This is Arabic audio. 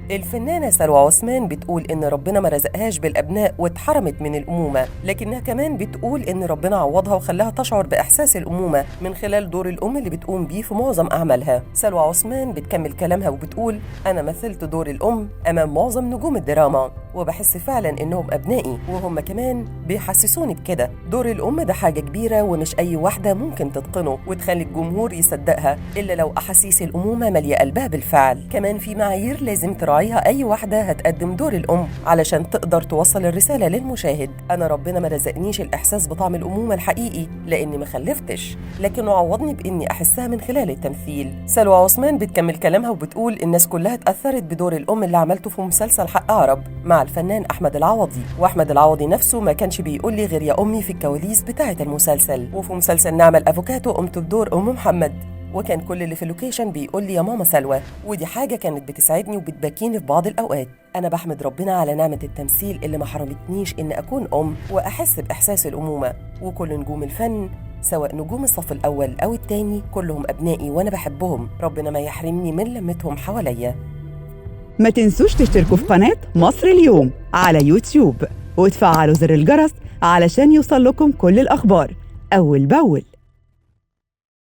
الفنانة سلوى عثمان بتقول إن ربنا ما رزقهاش بالأبناء واتحرمت من الأمومة، لكنها كمان بتقول إن ربنا عوضها وخلاها تشعر بإحساس الأمومة من خلال دور الأم اللي بتقوم بيه في معظم أعمالها. سلوى عثمان بتكمل كلامها وبتقول: أنا مثلت دور الأم أمام معظم نجوم الدراما، وبحس فعلا إنهم أبنائي وهم كمان بيحسسوني بكده. دور الأم ده حاجة كبيرة ومش أي واحدة ممكن تتقنه وتخلي الجمهور يصدقها إلا لو أحاسيس الأمومة مالية قلبها بالفعل. كمان في معايير لازم تراعيها أي واحدة هتقدم دور الأم علشان تقدر توصل الرسالة للمشاهد. أنا ربنا ما رزقنيش الإحساس بطعم الأمومة الحقيقي لأني ما خلفتش، لكنه عوضني بإني أحسها من خلال التمثيل. سلوى عثمان بتكمل كلامها وبتقول: الناس كلها اتأثرت بدور الأم اللي عملته في مسلسل حق عرب مع الفنان أحمد العوضي، وأحمد العوضي نفسه ما كانش بيقول لي غير يا أمي في الكواليس بتاعة المسلسل. وفي مسلسل نعمل أفوكاتو قمت بدور أم محمد، وكان كل اللي في اللوكيشن بيقول لي يا ماما سلوى، ودي حاجة كانت بتسعدني وبتبكيني في بعض الأوقات. أنا بحمد ربنا على نعمة التمثيل اللي ما حرمتنيش إن أكون أم وأحس بإحساس الأمومة. وكل نجوم الفن سواء نجوم الصف الأول أو التاني كلهم أبنائي وأنا بحبهم، ربنا ما يحرمني من لمتهم حواليا. ما تنسوش تشتركوا في قناة مصر اليوم على يوتيوب وتفعلوا زر الجرس علشان يوصل لكم كل الأخبار أول بأول.